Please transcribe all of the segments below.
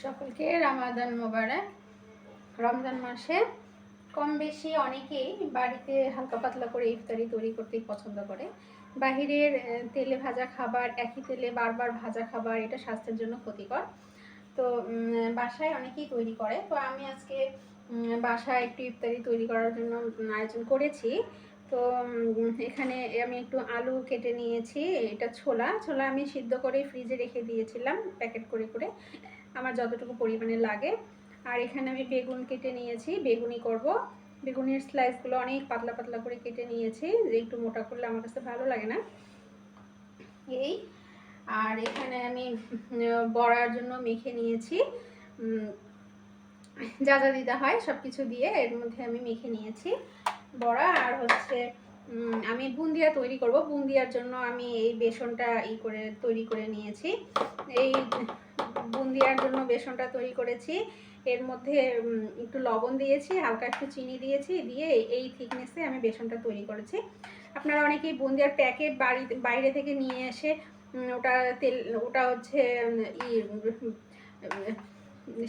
সকলকে রামাদান মোবারক। রমজান মাসে কম বেশি অনেকেই বাড়িতে হালকা পাতলা করে ইফতারি তৈরি করতেই পছন্দ করে। বাহিরের তেলে ভাজা খাবার, একই তেলে বারবার ভাজা খাবার, এটা স্বাস্থ্যের জন্য ক্ষতিকর। তো বাসায় অনেকেই তৈরি করে। তো আমি আজকে বাসায় একটু ইফতারি তৈরি করার জন্য আয়োজন করেছি। তো এখানে আমি একটু আলু কেটে নিয়েছি। এটা ছোলা আমি সিদ্ধ করে ফ্রিজে রেখে দিয়েছিলাম প্যাকেট করে করে, আমার যতটুকু পরিমাণে লাগে। আর এখানে আমি বেগুন কেটে নিয়েছি, বেগুনি করব। বেগুনের স্লাইসগুলো অনেক পাতলা পাতলা করে কেটে নিয়েছি, যে একটু মোটা করলে আমার কাছে ভালো লাগে না এই। আর এখানে আমি বড়ার জন্য মেখে নিয়েছি, যা যা দিতে হয় সব কিছু দিয়ে এর মধ্যে আমি মেখে নিয়েছি বড়া। আর হচ্ছে আমি বুন্দিয়া তৈরি করব। বুন্দিয়ার জন্য আমি এই বেসনটা তৈরি করে নিয়েছি। এই বুন্দিয়ার জন্য বেসনটা তৈরি করেছি। এর মধ্যে একটু লবণ দিয়েছি, হালকা একটু চিনি দিয়েছি, দিয়ে এই থিকনেসে আমি বেসনটা তৈরি করেছি। আপনারা অনেকেই বুন্দিয়ার প্যাকেট বাইরে থেকে নিয়ে এসে ওটা হচ্ছে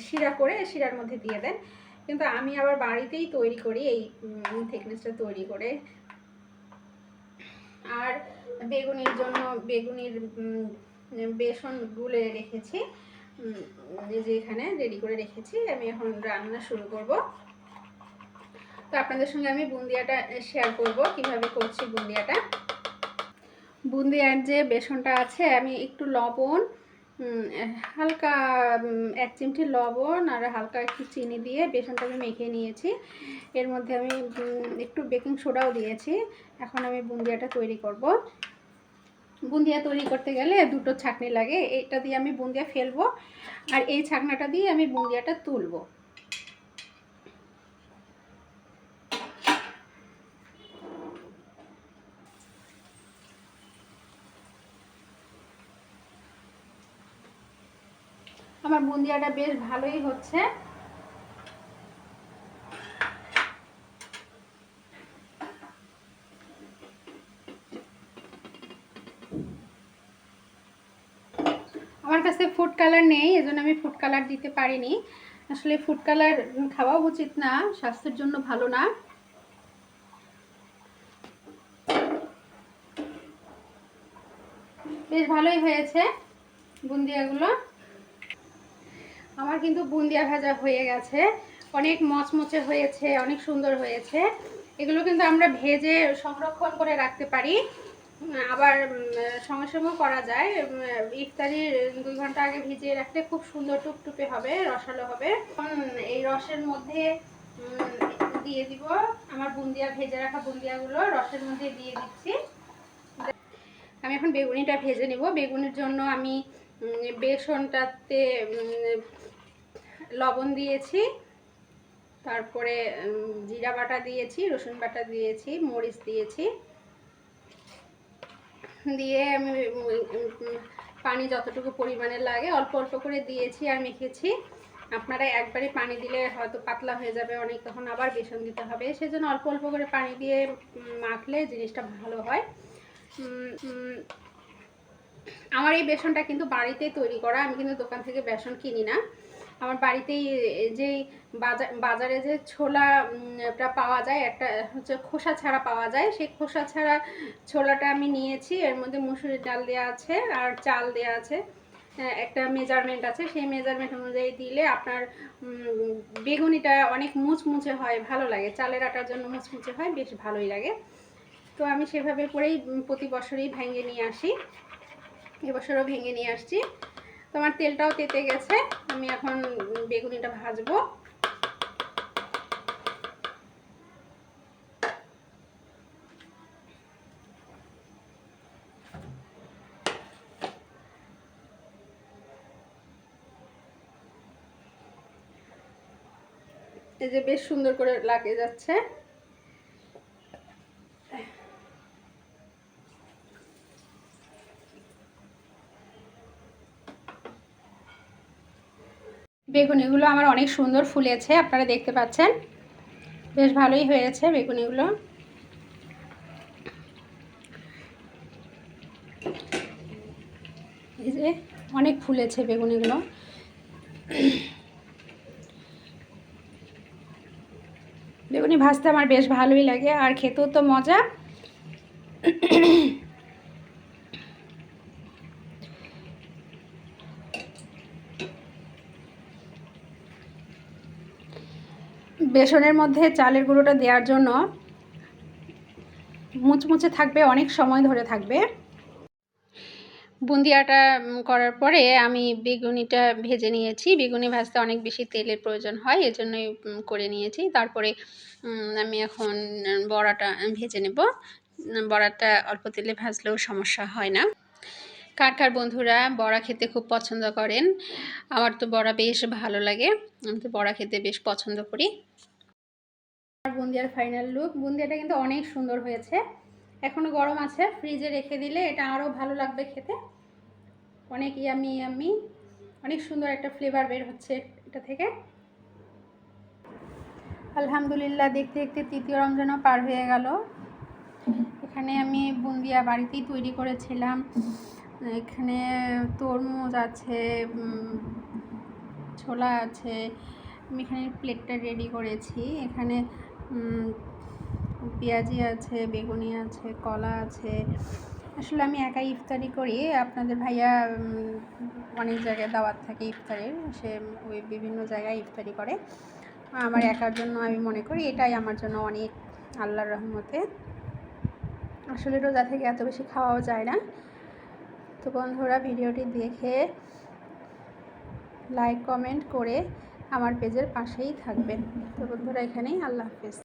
শিরা করে শিরার মধ্যে দিয়ে দেন, কিন্তু আমি আবার বাড়িতেই তৈরি করি এই থিকনেসটা তৈরি করে। আর বেগুনির জন্য বেগুনির বেসন গুলে রেখেছি, যে এখানে রেডি করে রেখেছি। আমি এখন রান্না শুরু করব। তো আপনাদের সঙ্গে আমি বুন্দিয়াটা শেয়ার করব কিভাবে করছি বুন্দিয়াটা। বুন্দিয়ার যে বেসনটা আছে, আমি একটু লবণ, হালকা 1 চিমটি লবণ আর হালকা একটু চিনি দিয়ে বেসনটা আমি মেখে নিয়েছি। এর মধ্যে আমি একটু বেকিং সোডাও দিয়েছি। এখন আমি বুন্দিয়াটা তৈরি করব। বুন্দিয়া তৈরি করতে গেলে দুটো ছাঁকনি লাগে, এইটা দিয়ে আমি বুন্দিয়া ফেলবো আর এই ছাঁকনাটা দিয়ে আমি বুন্দিয়াটা তুলবো। আমার বুন্দিয়াটা বেশ ভালোই হচ্ছে। আমার কাছে ফুড কালার নেই, এজন্য আমি ফুড কালার দিতে পারিনি। আসলে ফুড কালার খাওয়া উচিত না, স্বাস্থ্যের জন্য ভালো না। বেশ ভালোই হয়েছে বুন্দিয়াগুলো। আমার কিন্তু বুন্দিয়া ভাজা হয়ে গেছে, অনেক মচমচে হয়েছে, অনেক সুন্দর হয়েছে। এগুলো কিন্তু আমরা ভেজে সংরক্ষণ করে রাখতে পারি, আবার সঙ্গে সঙ্গেও করা যায়। ইফতারির 2 ঘন্টা আগে ভিজিয়ে রাখলে খুব সুন্দর টুপটুপে হবে, রসালো হবে। এই রসের মধ্যে দিয়ে দিব আমার বুন্দিয়া, ভেজে রাখা বুন্দিয়াগুলো রসের মধ্যে দিয়ে দিচ্ছি। আমি এখন বেগুনিটা ভেজে নেব। বেগুনের জন্য আমি বেসনটাতে লবণ দিয়েছি, তারপরে জিরা বাটা দিয়েছি, রসুন বাটা দিয়েছি, মরিচ দিয়েছি, দিয়ে আমি পানি যতটুকু পরিমাণে লাগে অল্প অল্প করে দিয়েছি আর মেখেছি। আপনারা একবারে পানি দিলে হয়তো পাতলা হয়ে যাবে অনেক, তখন আবার বেসন দিতে হবে, সেজন্য অল্প অল্প করে পানি দিয়ে মাখলে জিনিসটা ভালো হয়। আমার এই বেসনটা কিন্তু বাড়িতেই তৈরি করা, আমি কিন্তু দোকান থেকে বেসন কিনি না। আমার বাড়িতেই যেই বাজারে যে ছোলাটা পাওয়া যায়, একটা হচ্ছে খোসা ছাড়া পাওয়া যায়, সেই খোসা ছাড়া ছোলাটা আমি নিয়েছি। এর মধ্যে মুসুরির ডাল দেওয়া আছে আর চাল দেওয়া আছে, একটা মেজারমেন্ট আছে, সেই মেজারমেন্ট অনুযায়ী দিলে আপনার বেগুনিটা অনেক মুচমুচে হয়, ভালো লাগে। চালের আটার জন্য মুচমুচে হয়, বেশ ভালোই লাগে। তো আমি সেভাবে করেই প্রতি বছরই ভেঙে নিয়ে আসি, এবছরও ভেঙে নিয়ে আসছি। তো আমার তেলটাও তেতে গেছে, আমি এখন বেগুনিটা ভাজবো। এই যে বেশ সুন্দর করে লাগে যাচ্ছে। বেগুনিগুলো আমার অনেক সুন্দর ফুলেছে, আপনারা দেখতে পাচ্ছেন, বেশ ভালোই হয়েছে বেগুনিগুলো। এই যে অনেক ফুলেছে বেগুনিগুলো। বেগুনি ভাজতে আমার বেশ ভালোই লাগে, আর খেতেও তো মজা। বেসনের মধ্যে চালের গুঁড়োটা দেওয়ার জন্য মুচমুচে থাকবে, অনেক সময় ধরে থাকবে। বুন্দিয়াটা করার পরে আমি বেগুনিটা ভেজে নিয়েছি। বেগুনি ভাজতে অনেক বেশি তেলের প্রয়োজন হয়, এজন্যই করে নিয়েছি। তারপরে আমি এখন বড়াটা ভেজে নেব। বড়াটা অল্প তেলে ভাজলেও সমস্যা হয় না। কার কার বন্ধুরা বড়া খেতে খুব পছন্দ করেন? আমার তো বড়া বেশ ভালো লাগে, আমি তো বড়া খেতে বেশ পছন্দ করি। বুন্দিয়ার ফাইনাল লুক। বুন্দিয়াটা কিন্তু অনেক সুন্দর হয়েছে, এখনও গরম আছে, ফ্রিজে রেখে দিলে এটা আরও ভালো লাগবে খেতে। অনেক ইয়ামি ইয়ামি, অনেক সুন্দর একটা ফ্লেভার বের হচ্ছে এটা থেকে। আলহামদুলিল্লাহ, দেখতে দেখতে তৃতীয় রমজানও পার হয়ে গেল। এখানে আমি বুন্দিয়া বাড়িতেই তৈরি করেছিলাম। এখানে তরমুজ আছে, ছোলা আছে। আমি এখানে প্লেটটা রেডি করেছি। এখানে পেঁয়াজি আছে, বেগুনি আছে, কলা আছে। আসলে আমি একাই ইফতারি করি, আপনাদের ভাইয়া অনেক জায়গায় দাওয়াত থাকে ইফতারের, সে ওই বিভিন্ন জায়গায় ইফতারি করে। আমার একার জন্য আমি মনে করি এটাই আমার জন্য অনেক, আল্লাহর রহমতে। আসলে রোজা থেকে এত বেশি খাওয়াও যায় না। তো বন্ধুরা, ভিডিওটি দেখে লাইক কমেন্ট করে আমার পেজের পাশেই থাকবেন। তো বন্ধুরা, এখানেই আল্লাহ হাফেজ।